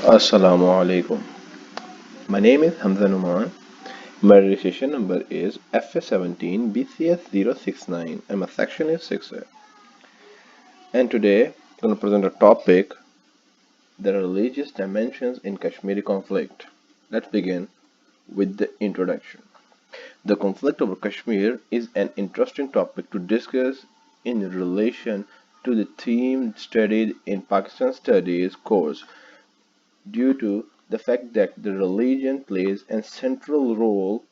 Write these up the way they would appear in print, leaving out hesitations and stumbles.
Assalamu alaikum. My name is Hamza Numan. My registration number is FA17 BCS069 and my section is 6A. And today I'm going to present a topic: the religious dimensions in Kashmiri conflict. Let's begin with the introduction. The conflict over Kashmir is an interesting topic to discuss in relation to the theme studied in Pakistan Studies course due to the fact that the religion plays a central role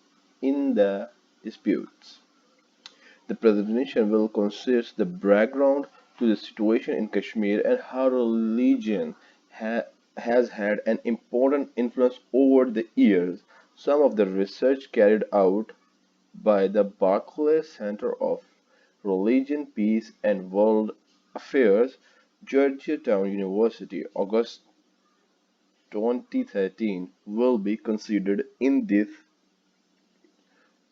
in the disputes. The presentation will consider the background to the situation in Kashmir and how religion has had an important influence over the years. Some of the research carried out by the Barclay Center of Religion, Peace and World Affairs, Georgetown University, August 2013 will be considered in this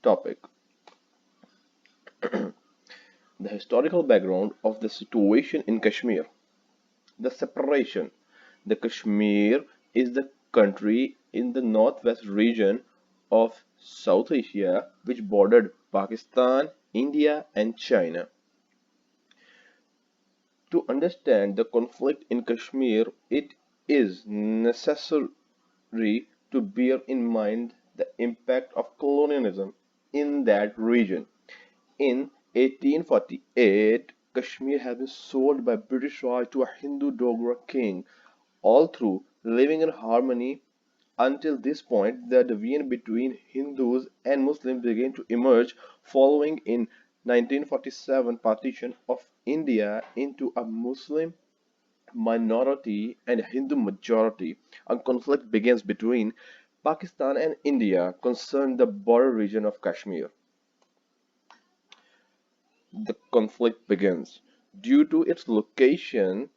topic. The historical background of the situation in Kashmir. The separation. The Kashmir is the country in the northwest region of South Asia which bordered Pakistan, India, and China. To understand the conflict in Kashmir, it is necessary to bear in mind the impact of colonialism in that region. In 1848, Kashmir had been sold by British Raj to a Hindu Dogra king, all through living in harmony. Until this point, the division between Hindus and Muslims began to emerge following in 1947 partition of India into a Muslim minority and Hindu majority. A conflict begins between Pakistan and India concerning the border region of Kashmir. The conflict begins. Due to its location,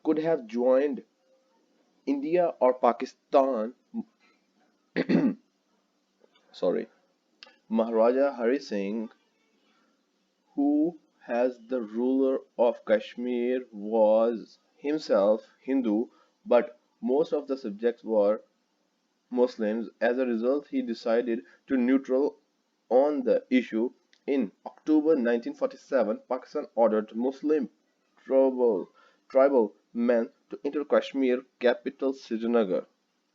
could have joined India or Pakistan. Sorry. Maharaja Hari Singh, who as the ruler of Kashmir was himself Hindu, but most of the subjects were Muslims. As a result, he decided to neutral on the issue. In October 1947, Pakistan ordered Muslim tribal, tribal men to enter Kashmir capital Srinagar.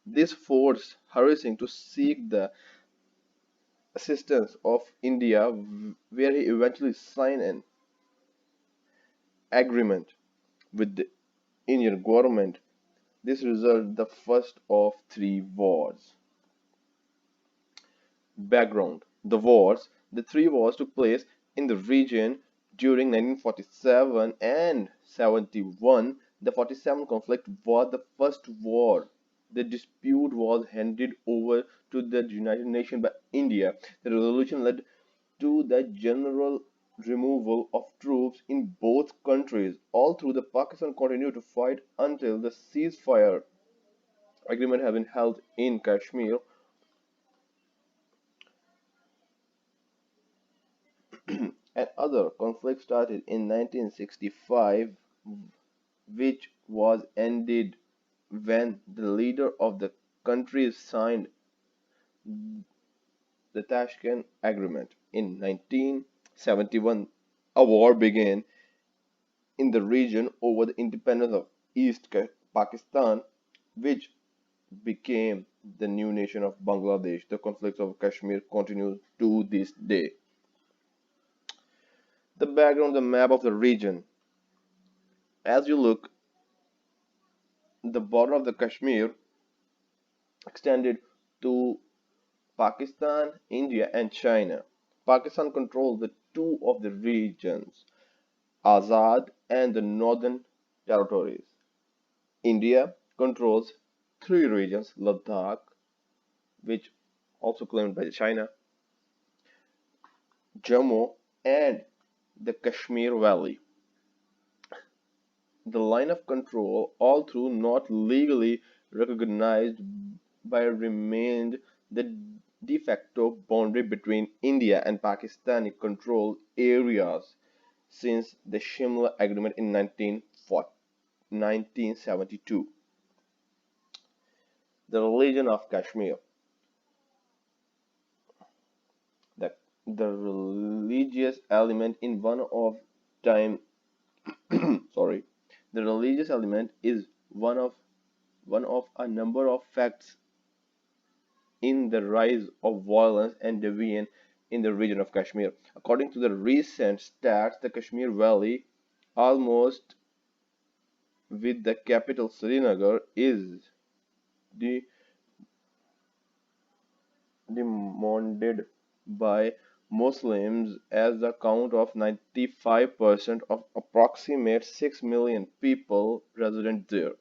This forced Hari Singh to seek the assistance of India, where he eventually signed an agreement with the Indian government. This resulted the first of three wars. Background: the wars. The three wars took place in the region during 1947 and 71. The 47 conflict was the first war. The dispute was handed over to the United Nations by India. The resolution led to the general removal of troops in both countries. All through the Pakistan continued to fight until the ceasefire agreement had been held in Kashmir. And other conflict started in 1965, which was ended when the leader of the country signed the Tashkent Agreement. In 1971, a war began in the region over the independence of East Pakistan, which became the new nation of Bangladesh. The conflict of Kashmir continues to this day. The background, the map of the region. As you look, the border of the Kashmir extended to Pakistan, India, and China. Pakistan controls the two of the regions, Azad and the Northern Territories. India controls three regions, Ladakh, which also claimed by China, Jammu, and the Kashmir Valley. The line of control, all through not legally recognized by, remained the de facto boundary between India and Pakistani controlled areas since the Shimla Agreement in 1972. The religion of Kashmir. The, the religious element in one of time sorry. The religious element is one of a number of facts in the rise of violence and deviance in the region of Kashmir. According to the recent stats, the Kashmir Valley, almost with the capital Srinagar, is de- demoted by Muslims as the count of 95% of approximate 6 million people resident there.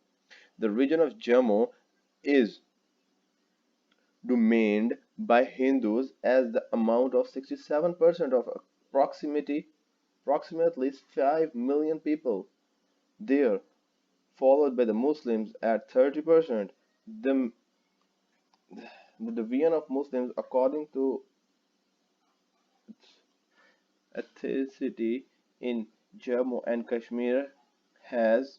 The region of Jammu is dominated by Hindus as the amount of 67% of approximately 5 million people there, followed by the Muslims at 30%. The, the division of Muslims according to ethnicity in Jammu and Kashmir has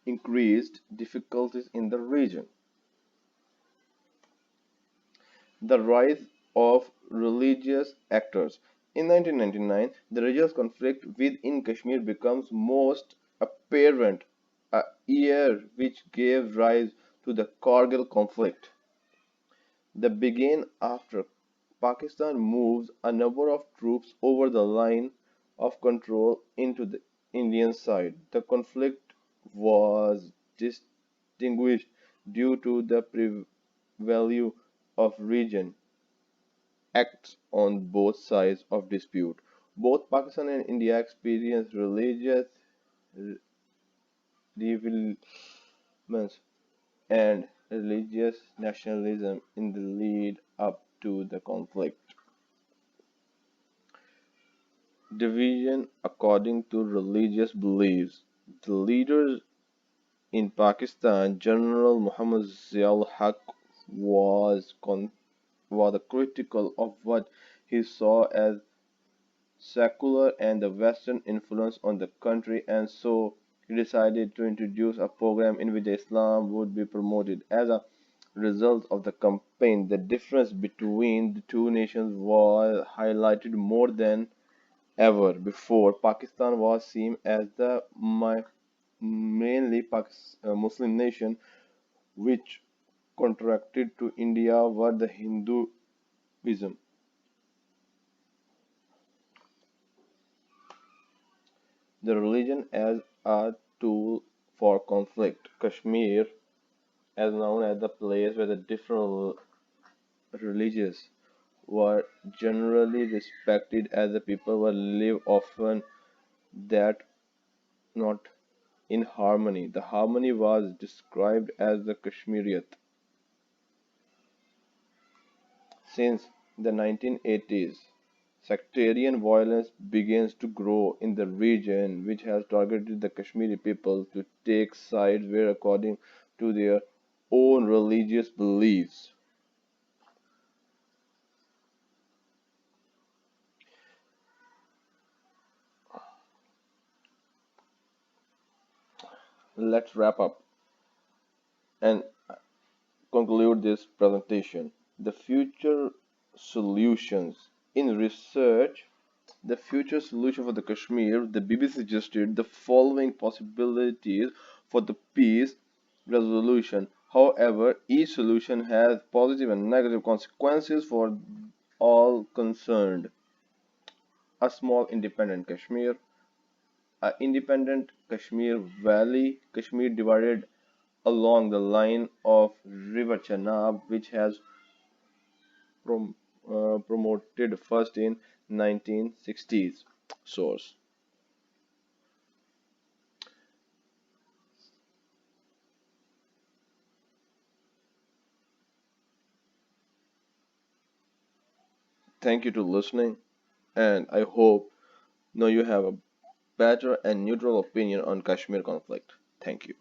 increased difficulties in the region. The rise of religious actors. In 1999, the religious conflict within Kashmir becomes most apparent, a year which gave rise to the Kargil conflict. That began after Pakistan moves a number of troops over the line of control into the Indian side. The conflict was distinguished due to the value of region acts on both sides of dispute. Both Pakistan and India experienced religious developments and religious nationalism in the lead up to the conflict. Division according to religious beliefs. The leaders in Pakistan, General Muhammad Ziaul Haq, was was critical of what he saw as secular and the Western influence on the country, and so he decided to introduce a program in which Islam would be promoted. As a result of the campaign, the difference between the two nations was highlighted more than ever before. Pakistan was seen as the mainly Muslim nation, which contracted to India were the Hinduism. The religion as a tool for conflict. Kashmir, as known as the place where the different religions were generally respected as the people were live often that not in harmony. The harmony was described as the Kashmiriyat. Since the 1980s, sectarian violence begins to grow in the region, which has targeted the Kashmiri people to take sides where according to their own religious beliefs. Let's wrap up and conclude this presentation. The future solutions in research. The future solution for the Kashmir, the BBC suggested the following possibilities for the peace resolution. However, each solution has positive and negative consequences for all concerned. A small independent Kashmir, a independent Kashmir Valley, Kashmir divided along the line of River Chenab, which has prom- promoted first in 1960s. Source. Thank you to listening, and I hope now you have a better and neutral opinion on Kashmir conflict. Thank you.